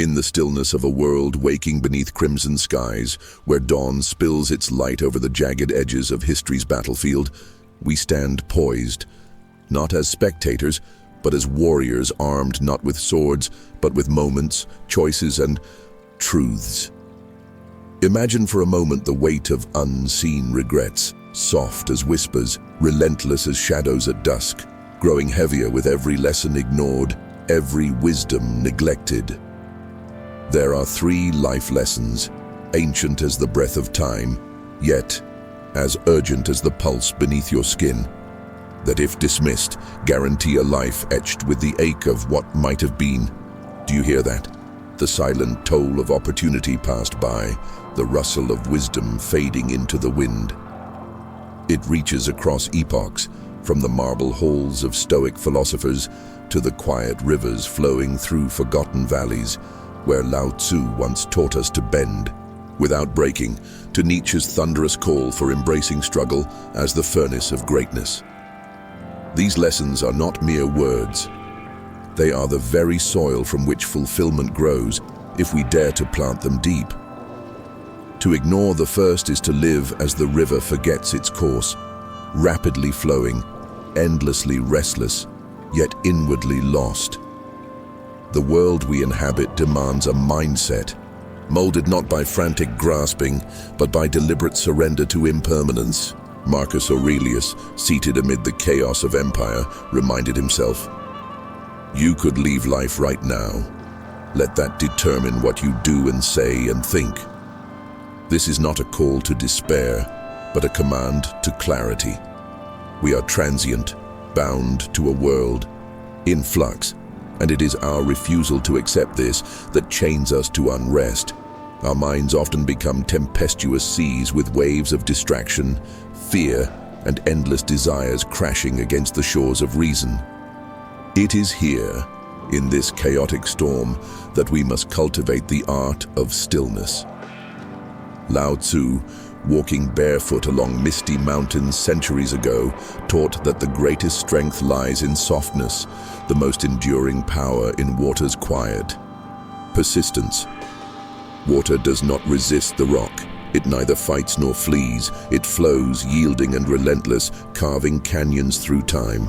In the stillness of a world waking beneath crimson skies, where dawn spills its light over the jagged edges of history's battlefield, we stand poised, not as spectators, but as warriors armed not with swords, but with moments, choices, and truths. Imagine for a moment the weight of unseen regrets, soft as whispers, relentless as shadows at dusk, growing heavier with every lesson ignored, every wisdom neglected. There are 3 life lessons, ancient as the breath of time, yet as urgent as the pulse beneath your skin, that if dismissed, guarantee a life etched with the ache of what might have been. Do you hear that? The silent toll of opportunity passed by, the rustle of wisdom fading into the wind. It reaches across epochs, from the marble halls of Stoic philosophers to the quiet rivers flowing through forgotten valleys, where Lao Tzu once taught us to bend, without breaking, to Nietzsche's thunderous call for embracing struggle as the furnace of greatness. These lessons are not mere words. They are the very soil from which fulfillment grows, if we dare to plant them deep. To ignore the first is to live as the river forgets its course, rapidly flowing, endlessly restless, yet inwardly lost. The world we inhabit demands a mindset, molded not by frantic grasping, but by deliberate surrender to impermanence. Marcus Aurelius, seated amid the chaos of empire, reminded himself, "You could leave life right now. Let that determine what you do and say and think." This is not a call to despair, but a command to clarity. We are transient, bound to a world in flux, and it is our refusal to accept this that chains us to unrest. Our minds often become tempestuous seas with waves of distraction, fear, and endless desires crashing against the shores of reason. It is here, in this chaotic storm, that we must cultivate the art of stillness. Lao Tzu, walking barefoot along misty mountains centuries ago, taught that the greatest strength lies in softness, the most enduring power in water's quiet. Persistence. Water does not resist the rock. It neither fights nor flees. It flows, yielding and relentless, carving canyons through time.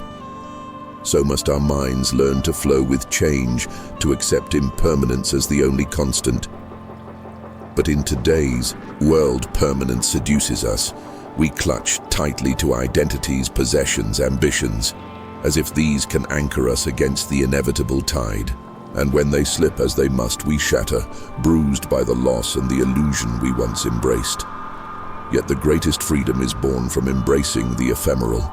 So must our minds learn to flow with change, to accept impermanence as the only constant. But in today's world, permanence seduces us. We clutch tightly to identities, possessions, ambitions, as if these can anchor us against the inevitable tide. And when they slip as they must, we shatter, bruised by the loss and the illusion we once embraced. Yet the greatest freedom is born from embracing the ephemeral.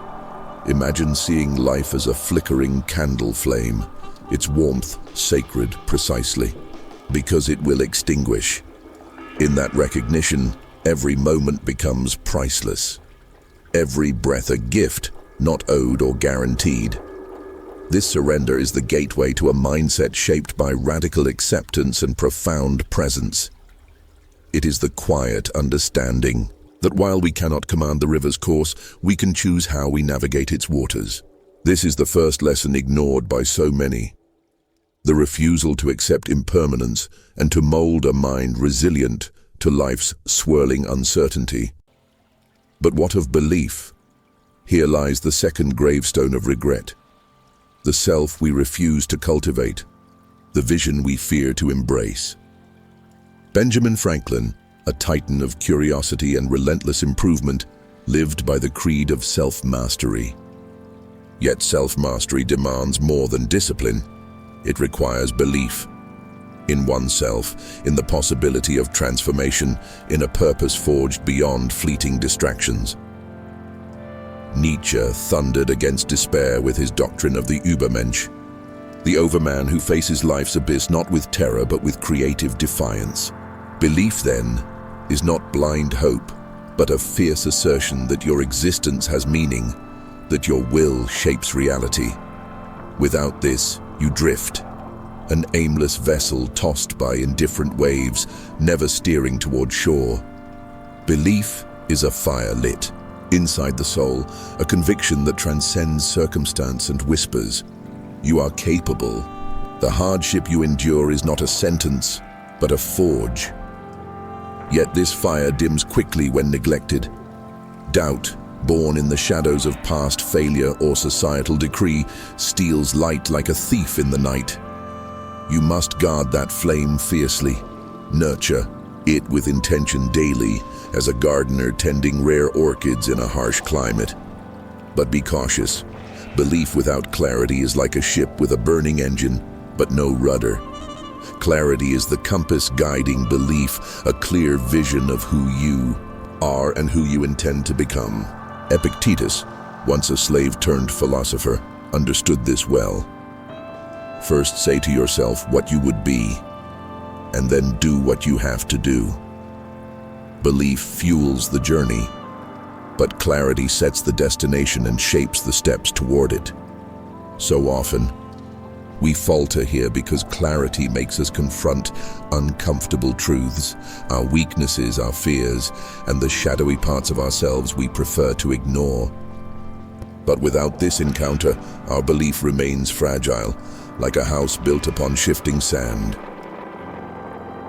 Imagine seeing life as a flickering candle flame, its warmth sacred precisely, because it will extinguish. In that recognition, every moment becomes priceless. Every breath a gift, not owed or guaranteed. This surrender is the gateway to a mindset shaped by radical acceptance and profound presence. It is the quiet understanding that while we cannot command the river's course, we can choose how we navigate its waters. This is the first lesson ignored by so many. The refusal to accept impermanence and to mold a mind resilient to life's swirling uncertainty. But what of belief? Here lies the second gravestone of regret. The self we refuse to cultivate, the vision we fear to embrace. Benjamin Franklin, a titan of curiosity and relentless improvement, lived by the creed of self-mastery. Yet self-mastery demands more than discipline. It requires belief in oneself, in the possibility of transformation, in a purpose forged beyond fleeting distractions. Nietzsche thundered against despair with his doctrine of the Übermensch, the overman who faces life's abyss not with terror but with creative defiance. Belief, then, is not blind hope, but a fierce assertion that your existence has meaning, that your will shapes reality. Without this, you drift, an aimless vessel tossed by indifferent waves, never steering toward shore. Belief is a fire lit inside the soul, a conviction that transcends circumstance and whispers, "You are capable. The hardship you endure is not a sentence, but a forge. Yet this fire dims quickly when neglected. Doubt, born in the shadows of past failure or societal decree, steals light like a thief in the night. You must guard that flame fiercely, nurture it with intention daily, as a gardener tending rare orchids in a harsh climate. But be cautious. Belief without clarity is like a ship with a burning engine, but no rudder. Clarity is the compass guiding belief, a clear vision of who you are and who you intend to become. Epictetus, once a slave-turned-philosopher, understood this well. First say to yourself what you would be, and then do what you have to do. Belief fuels the journey, but clarity sets the destination and shapes the steps toward it. So often, we falter here because clarity makes us confront uncomfortable truths, our weaknesses, our fears, and the shadowy parts of ourselves we prefer to ignore. But without this encounter, our belief remains fragile, like a house built upon shifting sand.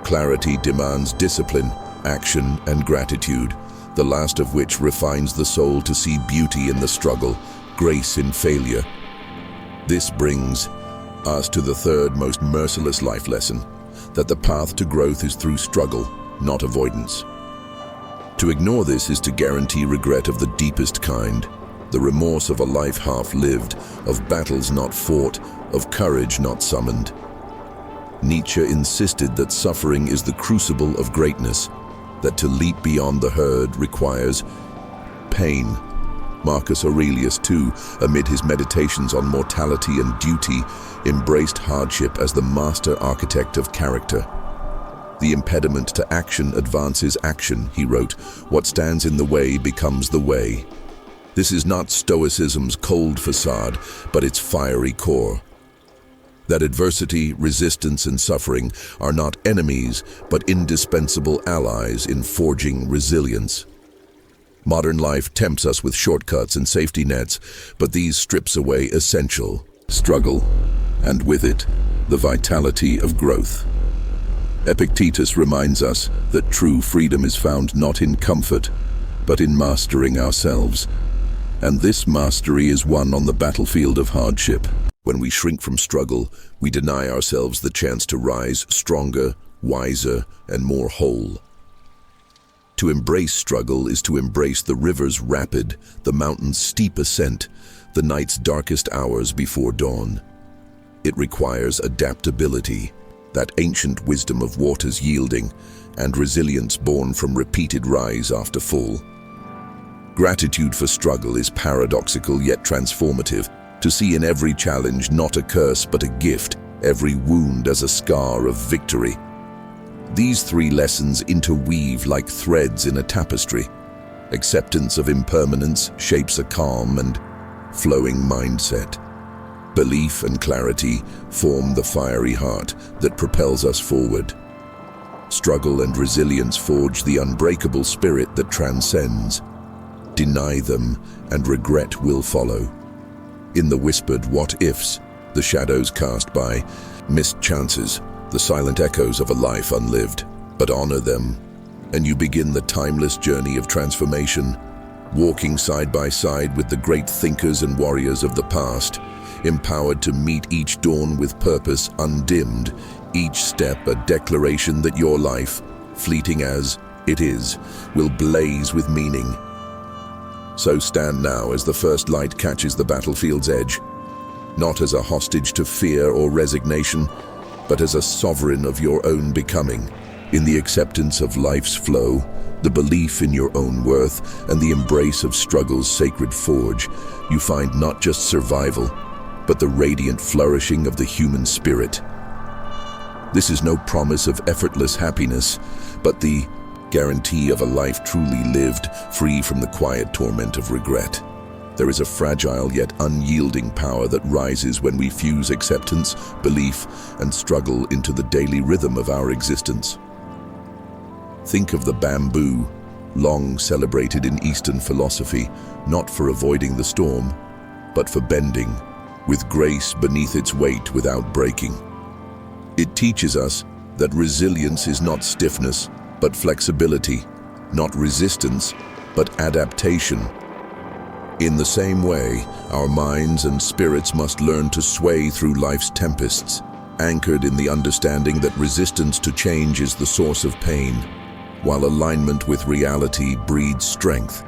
Clarity demands discipline, action, and gratitude, the last of which refines the soul to see beauty in the struggle, grace in failure. This brings us to the third most merciless life lesson, that the path to growth is through struggle, not avoidance. To ignore this is to guarantee regret of the deepest kind, the remorse of a life half-lived, of battles not fought, of courage not summoned. Nietzsche insisted that suffering is the crucible of greatness, that to leap beyond the herd requires pain. Marcus Aurelius, too, amid his meditations on mortality and duty, embraced hardship as the master architect of character. The impediment to action advances action, he wrote. What stands in the way becomes the way. This is not Stoicism's cold facade, but its fiery core. That adversity, resistance, and suffering are not enemies, but indispensable allies in forging resilience. Modern life tempts us with shortcuts and safety nets, but these strips away essential struggle, and with it, the vitality of growth. Epictetus reminds us that true freedom is found not in comfort, but in mastering ourselves. And this mastery is won on the battlefield of hardship. When we shrink from struggle, we deny ourselves the chance to rise stronger, wiser, and more whole. To embrace struggle is to embrace the river's rapid, the mountain's steep ascent, the night's darkest hours before dawn. It requires adaptability, that ancient wisdom of waters yielding, and resilience born from repeated rise after fall. Gratitude for struggle is paradoxical yet transformative, to see in every challenge not a curse but a gift, every wound as a scar of victory. These three lessons interweave like threads in a tapestry. Acceptance of impermanence shapes a calm and flowing mindset. Belief and clarity form the fiery heart that propels us forward. Struggle and resilience forge the unbreakable spirit that transcends. Deny them, and regret will follow. In the whispered what-ifs, the shadows cast by missed chances, the silent echoes of a life unlived, but honor them, and you begin the timeless journey of transformation, walking side by side with the great thinkers and warriors of the past, empowered to meet each dawn with purpose undimmed, each step a declaration that your life, fleeting as it is, will blaze with meaning. So stand now as the first light catches the battlefield's edge, not as a hostage to fear or resignation, but as a sovereign of your own becoming, in the acceptance of life's flow, the belief in your own worth, and the embrace of struggle's sacred forge. You find not just survival, but the radiant flourishing of the human spirit. This is no promise of effortless happiness, but the guarantee of a life truly lived, free from the quiet torment of regret. There is a fragile yet unyielding power that rises when we fuse acceptance, belief, and struggle into the daily rhythm of our existence. Think of the bamboo, long celebrated in Eastern philosophy, not for avoiding the storm, but for bending, with grace beneath its weight without breaking. It teaches us that resilience is not stiffness, but flexibility, not resistance, but adaptation. In the same way, our minds and spirits must learn to sway through life's tempests, anchored in the understanding that resistance to change is the source of pain, while alignment with reality breeds strength.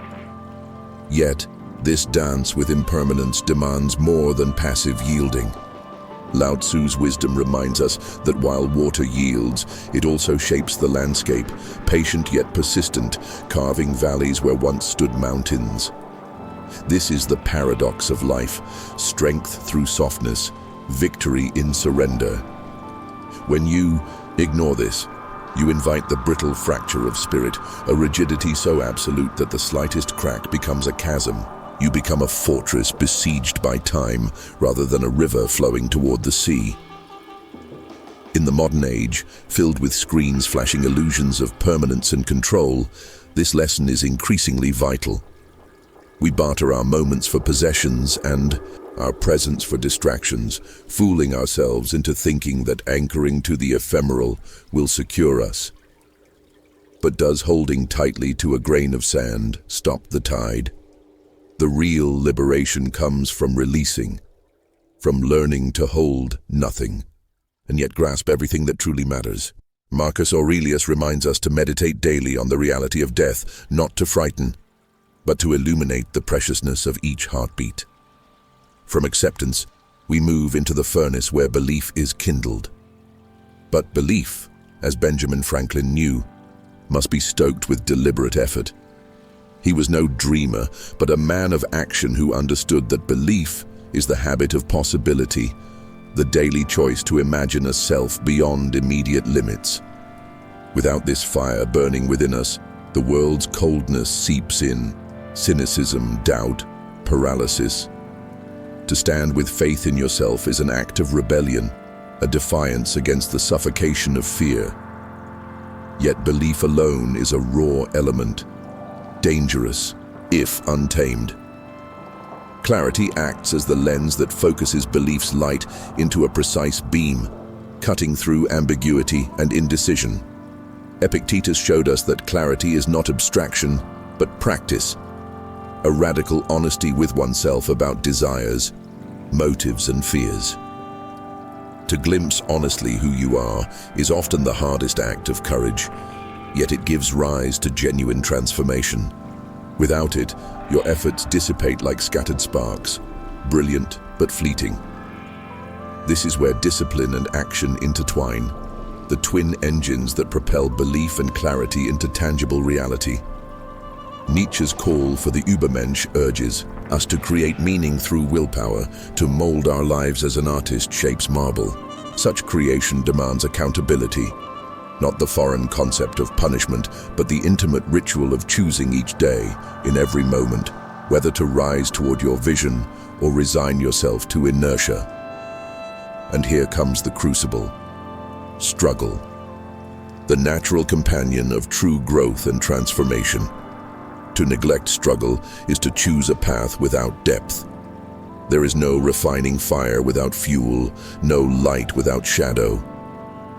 Yet, this dance with impermanence demands more than passive yielding. Lao Tzu's wisdom reminds us that while water yields, it also shapes the landscape, patient yet persistent, carving valleys where once stood mountains. This is the paradox of life: strength through softness, victory in surrender. When you ignore this, you invite the brittle fracture of spirit, a rigidity so absolute that the slightest crack becomes a chasm. You become a fortress besieged by time, rather than a river flowing toward the sea. In the modern age, filled with screens flashing illusions of permanence and control, this lesson is increasingly vital. We barter our moments for possessions and our presence for distractions, fooling ourselves into thinking that anchoring to the ephemeral will secure us. But does holding tightly to a grain of sand stop the tide? The real liberation comes from releasing, from learning to hold nothing, and yet grasp everything that truly matters. Marcus Aurelius reminds us to meditate daily on the reality of death, not to frighten, but to illuminate the preciousness of each heartbeat. From acceptance, we move into the furnace where belief is kindled. But belief, as Benjamin Franklin knew, must be stoked with deliberate effort. He was no dreamer, but a man of action who understood that belief is the habit of possibility, the daily choice to imagine a self beyond immediate limits. Without this fire burning within us, the world's coldness seeps in, cynicism, doubt, paralysis. To stand with faith in yourself is an act of rebellion, a defiance against the suffocation of fear. Yet belief alone is a raw element, dangerous, if untamed. Clarity acts as the lens that focuses belief's light into a precise beam, cutting through ambiguity and indecision. Epictetus showed us that clarity is not abstraction, but practice, a radical honesty with oneself about desires, motives, and fears. To glimpse honestly who you are is often the hardest act of courage, yet it gives rise to genuine transformation. Without it, your efforts dissipate like scattered sparks, brilliant but fleeting. This is where discipline and action intertwine, the twin engines that propel belief and clarity into tangible reality. Nietzsche's call for the Übermensch urges us to create meaning through willpower, to mold our lives as an artist shapes marble. Such creation demands accountability, not the foreign concept of punishment, but the intimate ritual of choosing each day, in every moment, whether to rise toward your vision or resign yourself to inertia. And here comes the crucible: struggle, the natural companion of true growth and transformation. To neglect struggle is to choose a path without depth. There is no refining fire without fuel, no light without shadow.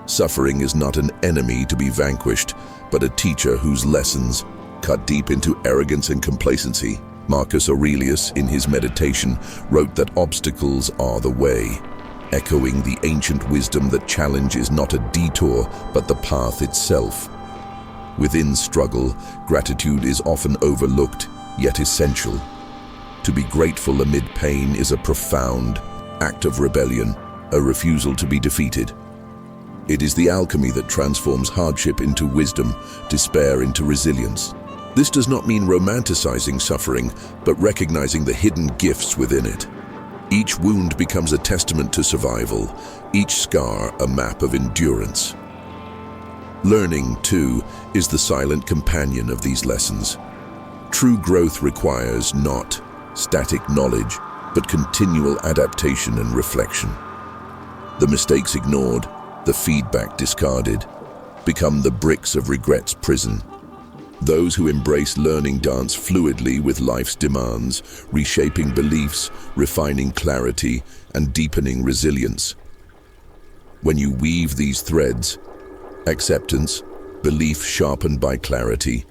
Suffering is not an enemy to be vanquished, but a teacher whose lessons cut deep into arrogance and complacency. Marcus Aurelius, in his meditation, wrote that obstacles are the way, echoing the ancient wisdom that challenge is not a detour, but the path itself. Within struggle, gratitude is often overlooked, yet essential. To be grateful amid pain is a profound act of rebellion, a refusal to be defeated. It is the alchemy that transforms hardship into wisdom, despair into resilience. This does not mean romanticizing suffering, but recognizing the hidden gifts within it. Each wound becomes a testament to survival, each scar a map of endurance. Learning, too, is the silent companion of these lessons. True growth requires not static knowledge, but continual adaptation and reflection. The mistakes ignored, the feedback discarded, become the bricks of regret's prison. Those who embrace learning dance fluidly with life's demands, reshaping beliefs, refining clarity, and deepening resilience. When you weave these threads, acceptance, belief sharpened by clarity,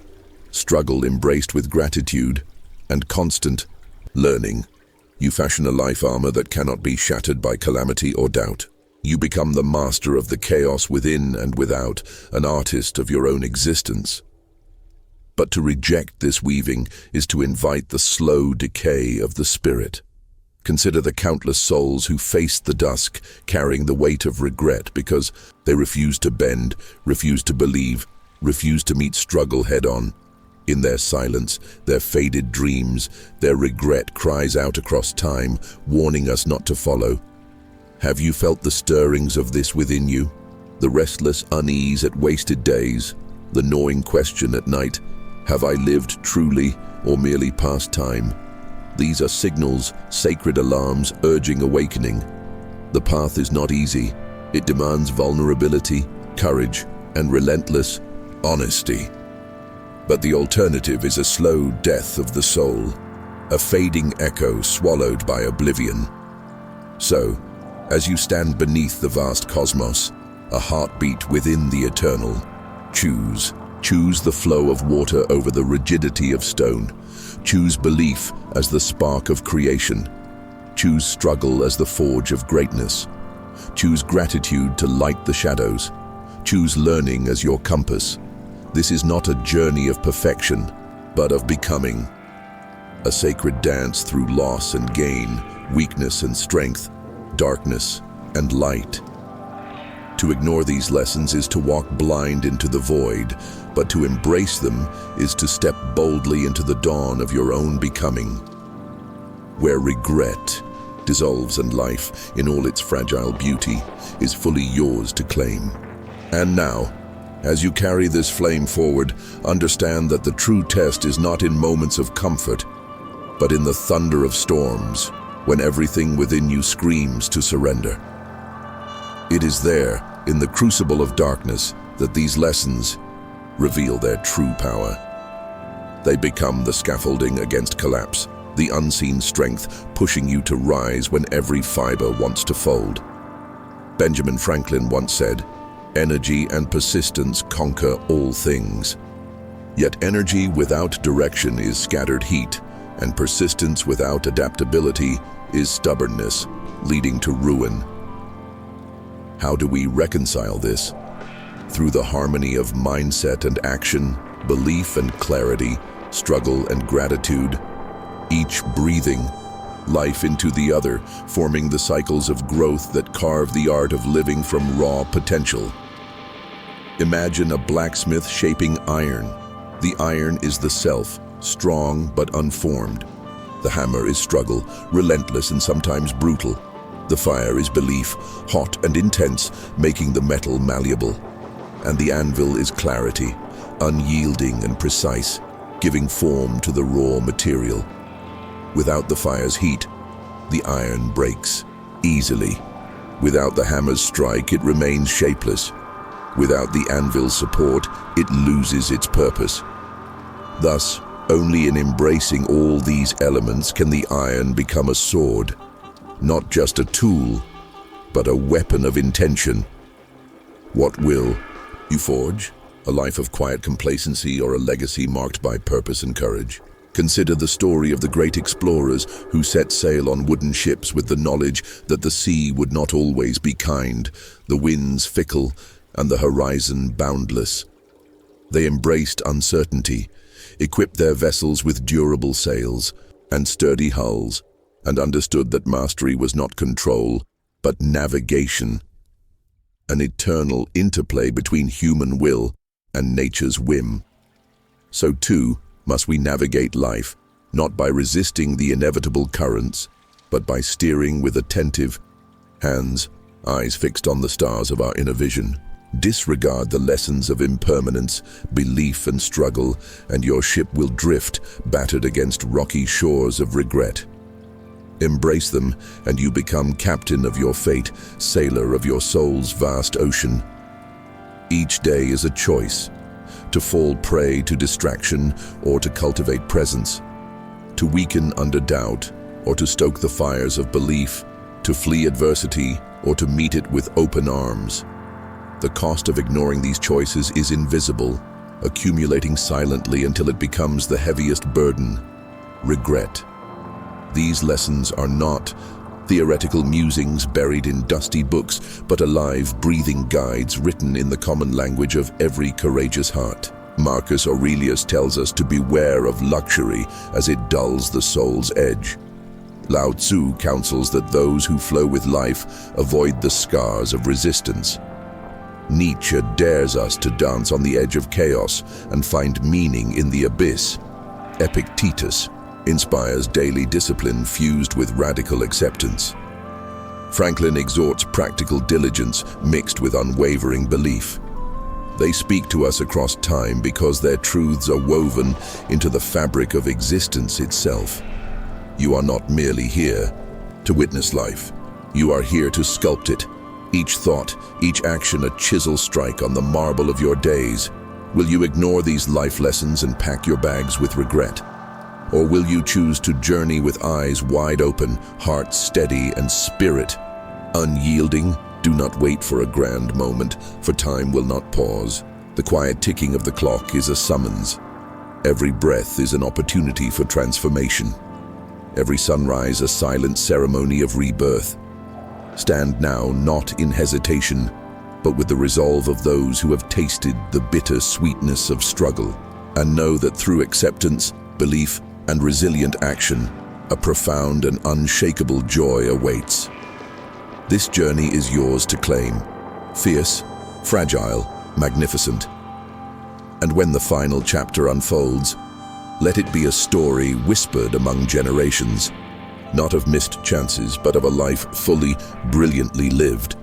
struggle embraced with gratitude, and constant learning, you fashion a life armor that cannot be shattered by calamity or doubt. You become the master of the chaos within and without, an artist of your own existence. But to reject this weaving is to invite the slow decay of the spirit. Consider the countless souls who faced the dusk, carrying the weight of regret because they refused to bend, refused to believe, refused to meet struggle head-on. In their silence, their faded dreams, their regret cries out across time, warning us not to follow. Have you felt the stirrings of this within you? The restless unease at wasted days, the gnawing question at night, have I lived truly or merely passed time? These are signals, sacred alarms urging awakening. The path is not easy. It demands vulnerability, courage, and relentless honesty. But the alternative is a slow death of the soul, a fading echo swallowed by oblivion. So, as you stand beneath the vast cosmos, a heartbeat within the eternal, choose the flow of water over the rigidity of stone. Choose belief as the spark of creation. Choose struggle as the forge of greatness. Choose gratitude to light the shadows. Choose learning as your compass. This is not a journey of perfection, but of becoming. A sacred dance through loss and gain, weakness and strength, darkness and light. To ignore these lessons is to walk blind into the void, but to embrace them is to step boldly into the dawn of your own becoming, where regret dissolves and life, in all its fragile beauty, is fully yours to claim. And now, as you carry this flame forward, understand that the true test is not in moments of comfort, but in the thunder of storms, when everything within you screams to surrender. It is there, in the crucible of darkness, that these lessons reveal their true power. They become the scaffolding against collapse, the unseen strength pushing you to rise when every fiber wants to fold. Benjamin Franklin once said, "Energy and persistence conquer all things." Yet energy without direction is scattered heat, and persistence without adaptability is stubbornness, leading to ruin. How do we reconcile this? Through the harmony of mindset and action, belief and clarity, struggle and gratitude, each breathing life into the other, forming the cycles of growth that carve the art of living from raw potential. Imagine a blacksmith shaping iron. The iron is the self, strong but unformed. The hammer is struggle, relentless and sometimes brutal. The fire is belief, hot and intense, making the metal malleable. And the anvil is clarity, unyielding and precise, giving form to the raw material. Without the fire's heat, the iron breaks easily. Without the hammer's strike, it remains shapeless. Without the anvil's support, it loses its purpose. Thus, only in embracing all these elements can the iron become a sword. Not just a tool, but a weapon of intention. What will you forge? A life of quiet complacency or a legacy marked by purpose and courage? Consider the story of the great explorers who set sail on wooden ships with the knowledge that the sea would not always be kind, the winds fickle, and the horizon boundless. They embraced uncertainty, equipped their vessels with durable sails and sturdy hulls, and understood that mastery was not control, but navigation, an eternal interplay between human will and nature's whim. So too must we navigate life, not by resisting the inevitable currents, but by steering with attentive hands, eyes fixed on the stars of our inner vision. Disregard the lessons of impermanence, belief and struggle, and your ship will drift, battered against rocky shores of regret. Embrace them, and you become captain of your fate, sailor of your soul's vast ocean. Each day is a choice, to fall prey to distraction or to cultivate presence, to weaken under doubt or to stoke the fires of belief, to flee adversity, or to meet it with open arms. The cost of ignoring these choices is invisible, accumulating silently until it becomes the heaviest burden: regret. These lessons are not theoretical musings buried in dusty books, but alive, breathing guides written in the common language of every courageous heart. Marcus Aurelius tells us to beware of luxury as it dulls the soul's edge. Lao Tzu counsels that those who flow with life avoid the scars of resistance. Nietzsche dares us to dance on the edge of chaos and find meaning in the abyss. Epictetus inspires daily discipline fused with radical acceptance. Franklin exhorts practical diligence mixed with unwavering belief. They speak to us across time because their truths are woven into the fabric of existence itself. You are not merely here to witness life. You are here to sculpt it. Each thought, each action a chisel strike on the marble of your days. Will you ignore these life lessons and pack your bags with regret? Or will you choose to journey with eyes wide open, heart steady, and spirit unyielding? Do not wait for a grand moment, for time will not pause. The quiet ticking of the clock is a summons. Every breath is an opportunity for transformation. Every sunrise a silent ceremony of rebirth. Stand now, not in hesitation, but with the resolve of those who have tasted the bitter sweetness of struggle, and know that through acceptance, belief, and resilient action, a profound and unshakable joy awaits. This journey is yours to claim, fierce, fragile, magnificent. And when the final chapter unfolds, let it be a story whispered among generations, not of missed chances, but of a life fully, brilliantly lived.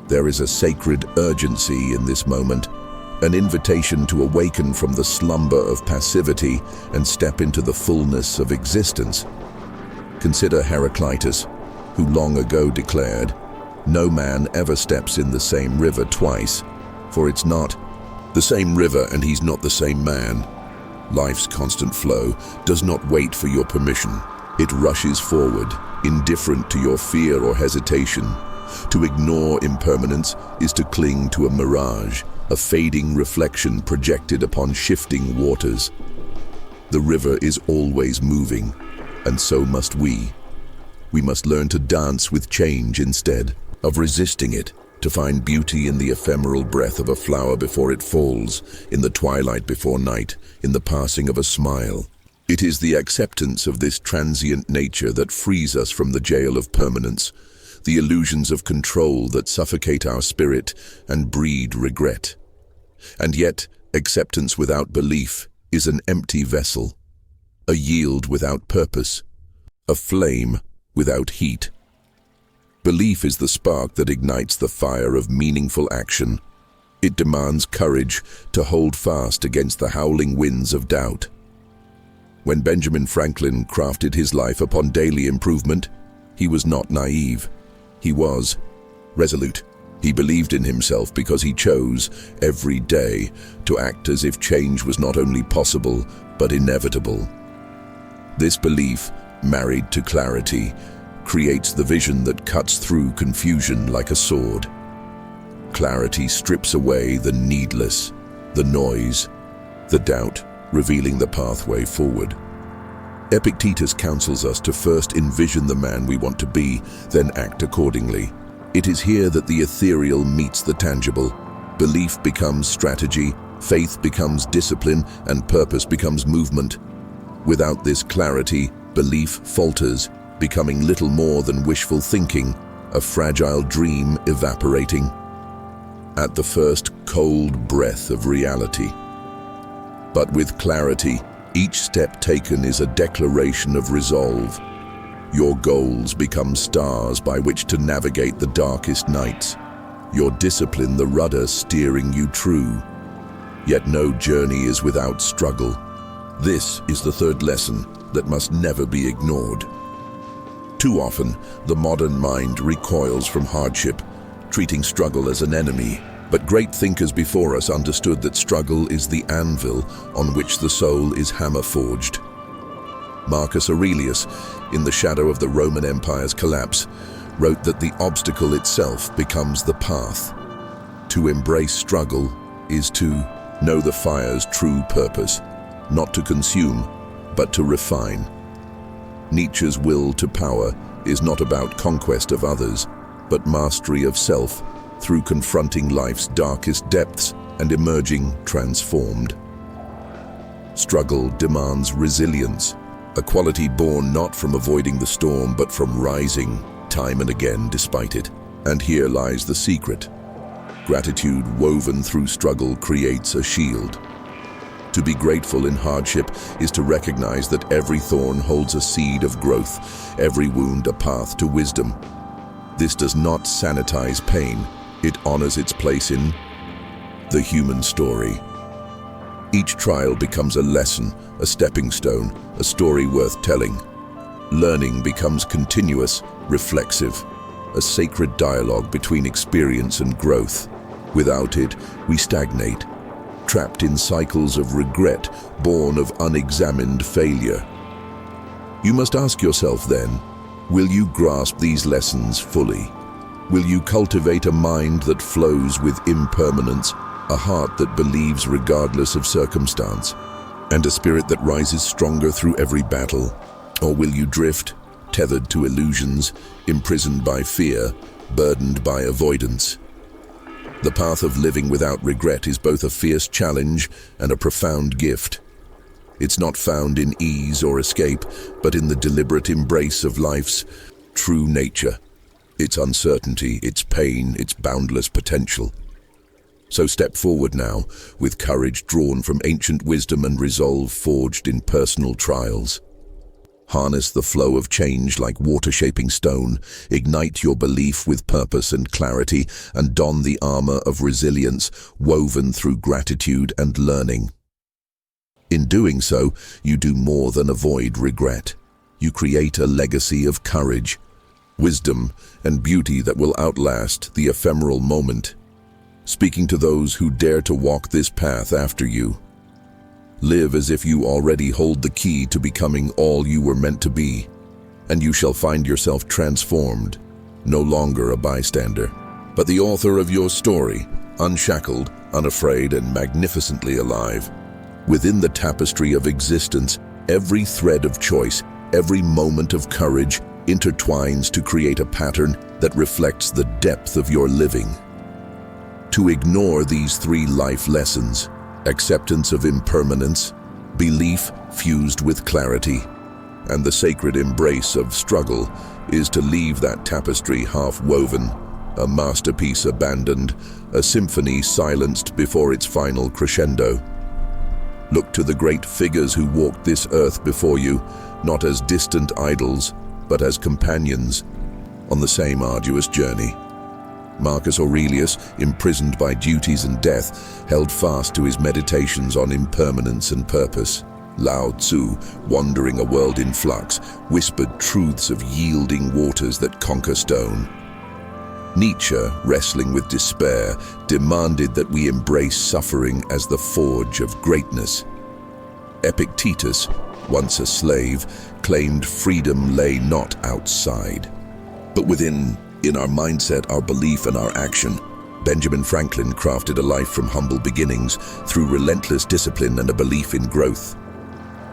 There is a sacred urgency in this moment, an invitation to awaken from the slumber of passivity and step into the fullness of existence. Consider Heraclitus, who long ago declared, "No man ever steps in the same river twice, for it's not the same river and he's not the same man." Life's constant flow does not wait for your permission. It rushes forward, indifferent to your fear or hesitation. To ignore impermanence is to cling to a mirage, a fading reflection projected upon shifting waters. The river is always moving, and so must we. We must learn to dance with change instead of resisting it, to find beauty in the ephemeral breath of a flower before it falls, in the twilight before night, in the passing of a smile. It is the acceptance of this transient nature that frees us from the jail of permanence, the illusions of control that suffocate our spirit and breed regret. And yet, acceptance without belief is an empty vessel, a yield without purpose, a flame without heat. Belief is the spark that ignites the fire of meaningful action. It demands courage to hold fast against the howling winds of doubt. When Benjamin Franklin crafted his life upon daily improvement, he was not naive. He was resolute. He believed in himself because he chose, every day, to act as if change was not only possible, but inevitable. This belief, married to clarity, creates the vision that cuts through confusion like a sword. Clarity strips away the needless, the noise, the doubt, revealing the pathway forward. Epictetus counsels us to first envision the man we want to be, then act accordingly. It is here that the ethereal meets the tangible. Belief becomes strategy, faith becomes discipline, and purpose becomes movement. Without this clarity, belief falters, becoming little more than wishful thinking, a fragile dream evaporating at the first cold breath of reality. But with clarity, each step taken is a declaration of resolve. Your goals become stars by which to navigate the darkest nights. Your discipline the rudder steering you true. Yet no journey is without struggle. This is the third lesson that must never be ignored. Too often, the modern mind recoils from hardship, treating struggle as an enemy. But great thinkers before us understood that struggle is the anvil on which the soul is hammer-forged. Marcus Aurelius, in the shadow of the Roman Empire's collapse, wrote that the obstacle itself becomes the path. To embrace struggle is to know the fire's true purpose, not to consume, but to refine. Nietzsche's will to power is not about conquest of others, but mastery of self through confronting life's darkest depths and emerging transformed. Struggle demands resilience, a quality born not from avoiding the storm, but from rising time and again despite it. And here lies the secret. Gratitude woven through struggle creates a shield. To be grateful in hardship is to recognize that every thorn holds a seed of growth, every wound a path to wisdom. This does not sanitize pain, it honors its place in the human story. Each trial becomes a lesson, a stepping stone, a story worth telling. Learning becomes continuous, reflexive, a sacred dialogue between experience and growth. Without it, we stagnate, trapped in cycles of regret, born of unexamined failure. You must ask yourself then, will you grasp these lessons fully? Will you cultivate a mind that flows with impermanence, a heart that believes regardless of circumstance, and a spirit that rises stronger through every battle? Or will you drift, tethered to illusions, imprisoned by fear, burdened by avoidance? The path of living without regret is both a fierce challenge and a profound gift. It's not found in ease or escape, but in the deliberate embrace of life's true nature, its uncertainty, its pain, its boundless potential. So step forward now, with courage drawn from ancient wisdom and resolve forged in personal trials. Harness the flow of change like water-shaping stone, ignite your belief with purpose and clarity, and don the armor of resilience woven through gratitude and learning. In doing so, you do more than avoid regret. You create a legacy of courage, wisdom, and beauty that will outlast the ephemeral moment. Speaking to those who dare to walk this path after you, live as if you already hold the key to becoming all you were meant to be, and you shall find yourself transformed, no longer a bystander, but the author of your story, unshackled, unafraid, and magnificently alive. Within the tapestry of existence, every thread of choice, every moment of courage intertwines to create a pattern that reflects the depth of your living. To ignore these three life lessons, acceptance of impermanence, belief fused with clarity, and the sacred embrace of struggle, is to leave that tapestry half-woven, a masterpiece abandoned, a symphony silenced before its final crescendo. Look to the great figures who walked this earth before you, not as distant idols, but as companions on the same arduous journey. Marcus Aurelius, imprisoned by duties and death, held fast to his meditations on impermanence and purpose. Lao Tzu, wandering a world in flux, whispered truths of yielding waters that conquer stone. Nietzsche, wrestling with despair, demanded that we embrace suffering as the forge of greatness. Epictetus, once a slave, claimed freedom lay not outside, but within. In our mindset, our belief, and our action. Benjamin Franklin crafted a life from humble beginnings through relentless discipline and a belief in growth.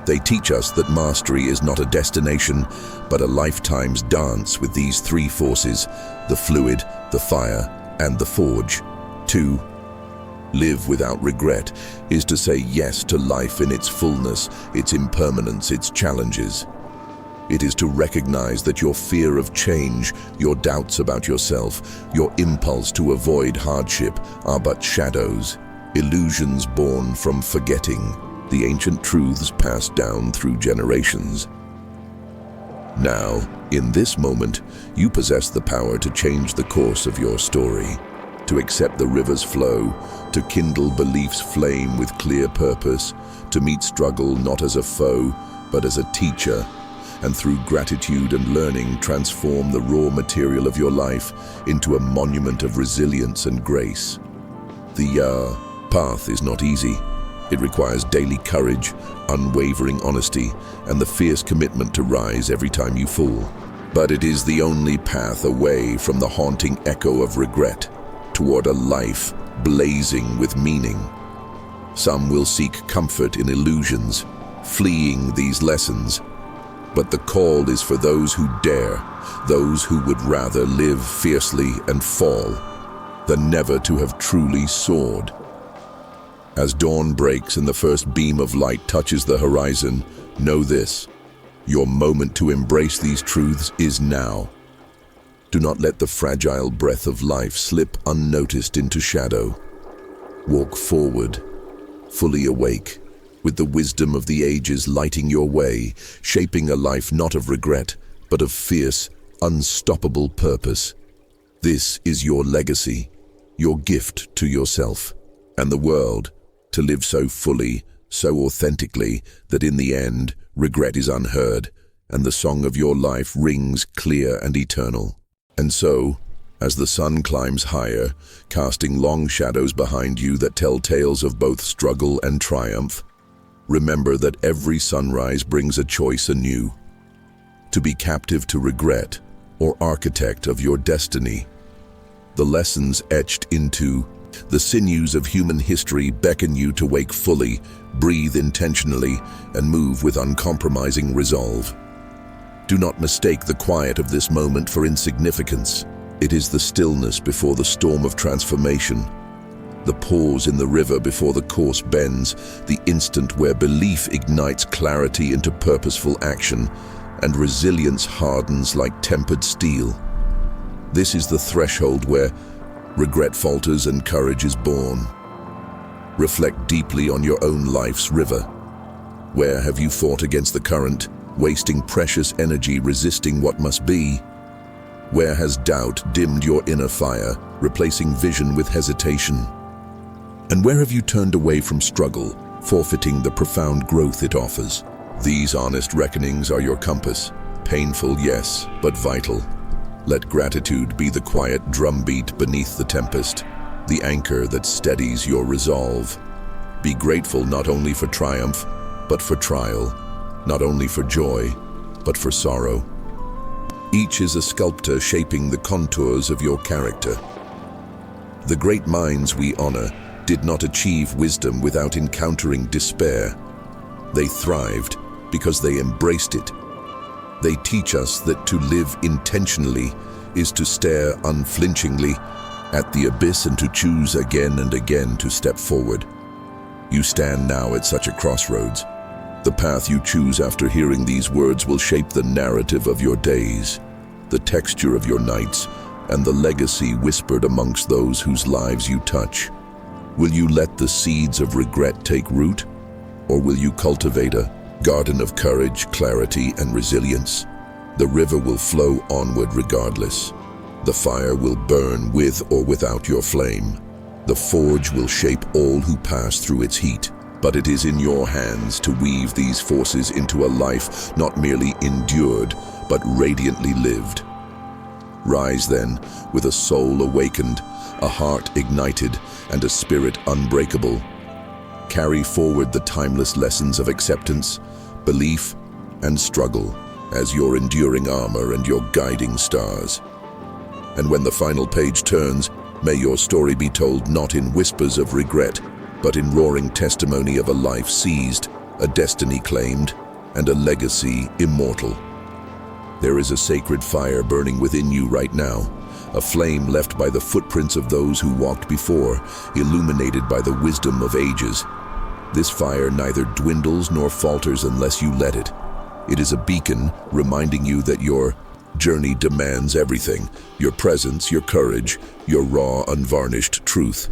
They teach us that mastery is not a destination, but a lifetime's dance with these three forces, the fluid, the fire, and the forge. To live without regret is to say yes to life in its fullness, its impermanence, its challenges. It is to recognize that your fear of change, your doubts about yourself, your impulse to avoid hardship are but shadows, illusions born from forgetting the ancient truths passed down through generations. Now, in this moment, you possess the power to change the course of your story, to accept the river's flow, to kindle belief's flame with clear purpose, to meet struggle not as a foe, but as a teacher, and through gratitude and learning transform the raw material of your life into a monument of resilience and grace. The path is not easy. It requires daily courage, unwavering honesty, and the fierce commitment to rise every time you fall. But it is the only path away from the haunting echo of regret, toward a life blazing with meaning. Some will seek comfort in illusions, fleeing these lessons. But the call is for those who dare, those who would rather live fiercely and fall than never to have truly soared. As dawn breaks and the first beam of light touches the horizon, know this: your moment to embrace these truths is now. Do not let the fragile breath of life slip unnoticed into shadow. Walk forward, fully awake, with the wisdom of the ages lighting your way, shaping a life not of regret, but of fierce, unstoppable purpose. This is your legacy, your gift to yourself and the world, to live so fully, so authentically, that in the end, regret is unheard, and the song of your life rings clear and eternal. And so, as the sun climbs higher, casting long shadows behind you that tell tales of both struggle and triumph, remember that every sunrise brings a choice anew. To be captive to regret, or architect of your destiny. The lessons etched into the sinews of human history beckon you to wake fully, breathe intentionally, and move with uncompromising resolve. Do not mistake the quiet of this moment for insignificance. It is the stillness before the storm of transformation, the pause in the river before the course bends, the instant where belief ignites clarity into purposeful action, and resilience hardens like tempered steel. This is the threshold where regret falters and courage is born. Reflect deeply on your own life's river. Where have you fought against the current, wasting precious energy resisting what must be? Where has doubt dimmed your inner fire, replacing vision with hesitation? And where have you turned away from struggle, forfeiting the profound growth it offers? These honest reckonings are your compass. Painful, yes, but vital. Let gratitude be the quiet drumbeat beneath the tempest, the anchor that steadies your resolve. Be grateful not only for triumph, but for trial, not only for joy, but for sorrow. Each is a sculptor shaping the contours of your character. The great minds we honor did not achieve wisdom without encountering despair. They thrived because they embraced it. They teach us that to live intentionally is to stare unflinchingly at the abyss and to choose again and again to step forward. You stand now at such a crossroads. The path you choose after hearing these words will shape the narrative of your days, the texture of your nights, and the legacy whispered amongst those whose lives you touch. Will you let the seeds of regret take root, or will you cultivate a garden of courage, clarity, and resilience? The river will flow onward regardless. The fire will burn with or without your flame. The forge will shape all who pass through its heat. But it is in your hands to weave these forces into a life not merely endured, but radiantly lived. Rise then, with a soul awakened, a heart ignited, and a spirit unbreakable. Carry forward the timeless lessons of acceptance, belief, and struggle as your enduring armor and your guiding stars. And when the final page turns, may your story be told not in whispers of regret, but in roaring testimony of a life seized, a destiny claimed, and a legacy immortal. There is a sacred fire burning within you right now, a flame left by the footprints of those who walked before, illuminated by the wisdom of ages. This fire neither dwindles nor falters unless you let it. It is a beacon reminding you that your journey demands everything: your presence, your courage, your raw, unvarnished truth.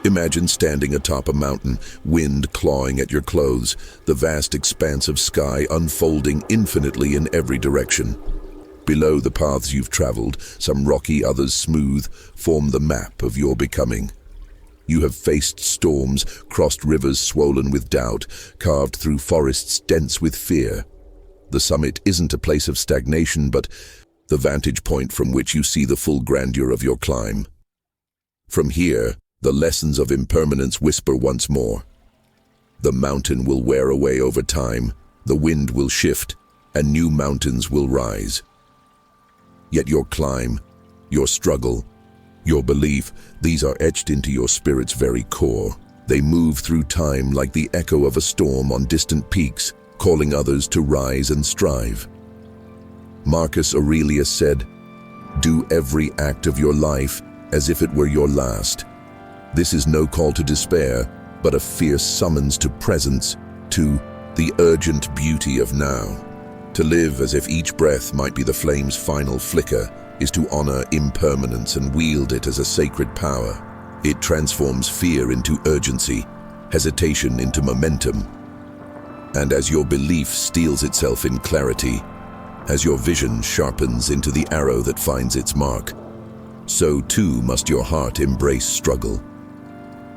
Imagine standing atop a mountain, wind clawing at your clothes, the vast expanse of sky unfolding infinitely in every direction. Below, the paths you've traveled, some rocky, others smooth, form the map of your becoming. You have faced storms, crossed rivers swollen with doubt, carved through forests dense with fear. The summit isn't a place of stagnation, but the vantage point from which you see the full grandeur of your climb. From here, the lessons of impermanence whisper once more. The mountain will wear away over time, the wind will shift, and new mountains will rise. Yet your climb, your struggle, your belief, these are etched into your spirit's very core. They move through time like the echo of a storm on distant peaks, calling others to rise and strive. Marcus Aurelius said, "Do every act of your life as if it were your last." This is no call to despair, but a fierce summons to presence, to the urgent beauty of now. To live as if each breath might be the flame's final flicker is to honor impermanence and wield it as a sacred power. It transforms fear into urgency, hesitation into momentum. And as your belief steels itself in clarity, as your vision sharpens into the arrow that finds its mark, so too must your heart embrace struggle.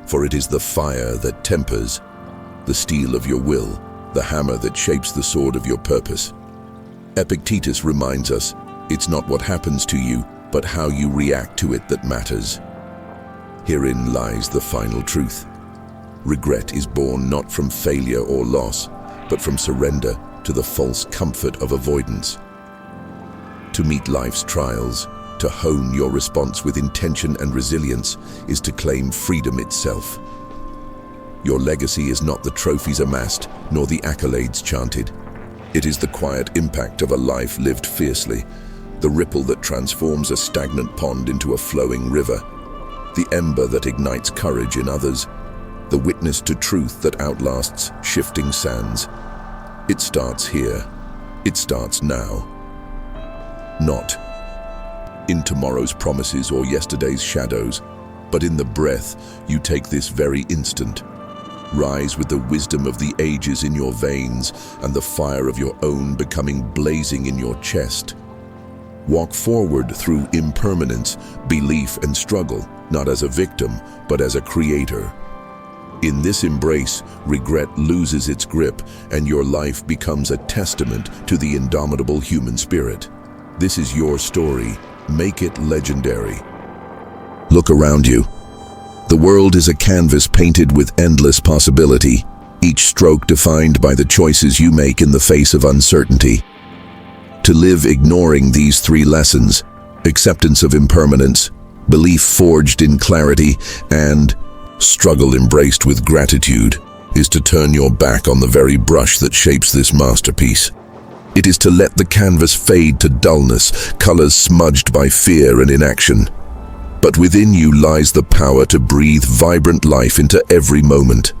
For it is the fire that tempers, the steel of your will, the hammer that shapes the sword of your purpose. Epictetus reminds us, it's not what happens to you, but how you react to it that matters. Herein lies the final truth. Regret is born not from failure or loss, but from surrender to the false comfort of avoidance. To meet life's trials, to hone your response with intention and resilience, is to claim freedom itself. Your legacy is not the trophies amassed, nor the accolades chanted. It is the quiet impact of a life lived fiercely, the ripple that transforms a stagnant pond into a flowing river, the ember that ignites courage in others, the witness to truth that outlasts shifting sands. It starts here. It starts now. Not in tomorrow's promises or yesterday's shadows, but in the breath you take this very instant. Rise with the wisdom of the ages in your veins and the fire of your own becoming blazing in your chest. Walk forward through impermanence, belief, and struggle, not as a victim, but as a creator. In this embrace, regret loses its grip and your life becomes a testament to the indomitable human spirit. This is your story. Make it legendary. Look around you. The world is a canvas painted with endless possibility, each stroke defined by the choices you make in the face of uncertainty. To live ignoring these three lessons, acceptance of impermanence, belief forged in clarity, and struggle embraced with gratitude, is to turn your back on the very brush that shapes this masterpiece. It is to let the canvas fade to dullness, colors smudged by fear and inaction. But within you lies the power to breathe vibrant life into every moment.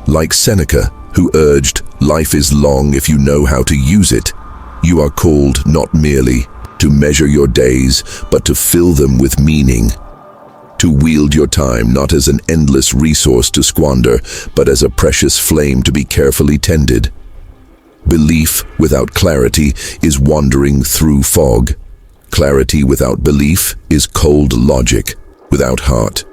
Like Seneca, who urged, "Life is long if you know how to use it," you are called not merely to measure your days, but to fill them with meaning. To wield your time not as an endless resource to squander, but as a precious flame to be carefully tended. Belief without clarity is wandering through fog. Clarity without belief is cold logic without heart.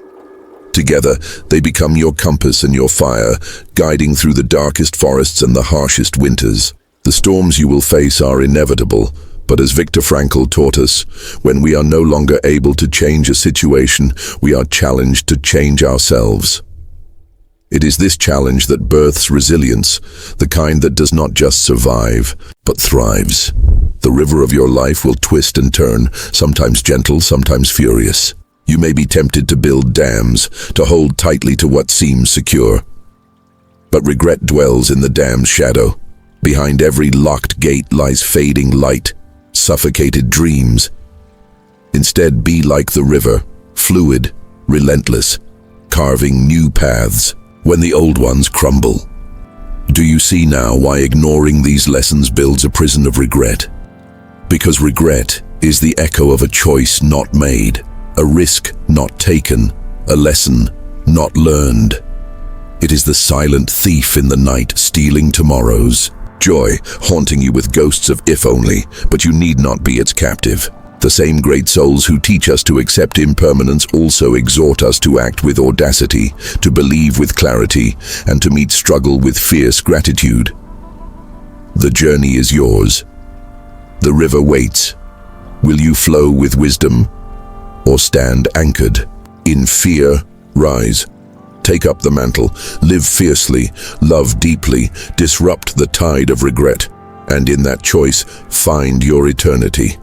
Together, they become your compass and your fire, guiding through the darkest forests and the harshest winters. The storms you will face are inevitable, but as Viktor Frankl taught us, when we are no longer able to change a situation, we are challenged to change ourselves. It is this challenge that births resilience, the kind that does not just survive, but thrives. The river of your life will twist and turn, sometimes gentle, sometimes furious. You may be tempted to build dams, to hold tightly to what seems secure. But regret dwells in the dam's shadow. Behind every locked gate lies fading light, suffocated dreams. Instead, be like the river, fluid, relentless, carving new paths when the old ones crumble. Do you see now why ignoring these lessons builds a prison of regret? Because regret is the echo of a choice not made, a risk not taken, a lesson not learned. It is the silent thief in the night stealing tomorrow's joy, haunting you with ghosts of if only, but you need not be its captive. The same great souls who teach us to accept impermanence also exhort us to act with audacity, to believe with clarity, and to meet struggle with fierce gratitude. The journey is yours. The river waits. Will you flow with wisdom, or stand anchored? In fear, rise. Take up the mantle, live fiercely, love deeply, disrupt the tide of regret. And in that choice, find your eternity.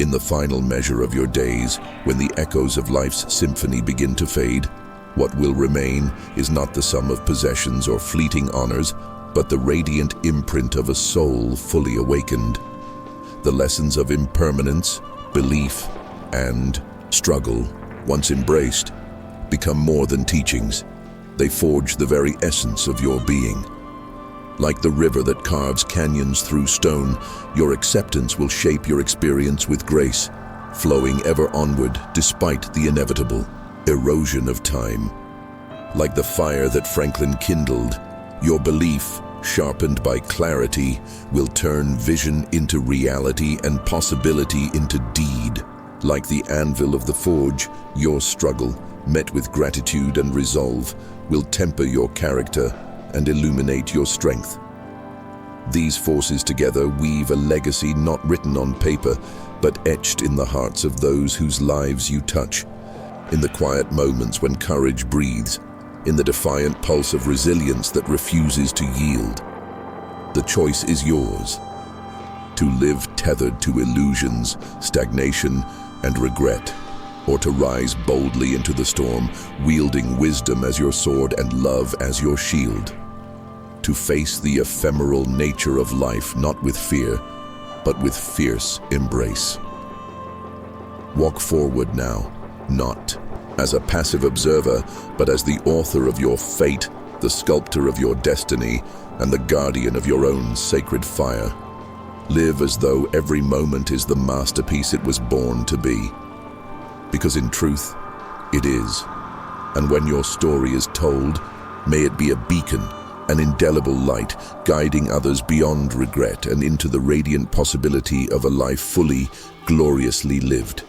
In the final measure of your days, when the echoes of life's symphony begin to fade, what will remain is not the sum of possessions or fleeting honors, but the radiant imprint of a soul fully awakened. The lessons of impermanence, belief, and struggle, once embraced, become more than teachings. They forge the very essence of your being. Like the river that carves canyons through stone, your acceptance will shape your experience with grace, flowing ever onward despite the inevitable erosion of time. Like the fire that Franklin kindled, your belief, sharpened by clarity, will turn vision into reality and possibility into deed. Like the anvil of the forge, your struggle, met with gratitude and resolve, will temper your character and illuminate your strength. These forces together weave a legacy not written on paper, but etched in the hearts of those whose lives you touch. In the quiet moments when courage breathes, in the defiant pulse of resilience that refuses to yield. The choice is yours. To live tethered to illusions, stagnation, and regret, or to rise boldly into the storm, wielding wisdom as your sword and love as your shield. To face the ephemeral nature of life not with fear, but with fierce embrace. Walk forward now, not as a passive observer, but as the author of your fate, the sculptor of your destiny, and the guardian of your own sacred fire. Live as though every moment is the masterpiece it was born to be. Because in truth, it is. And when your story is told, may it be a beacon, an indelible light, guiding others beyond regret and into the radiant possibility of a life fully, gloriously lived.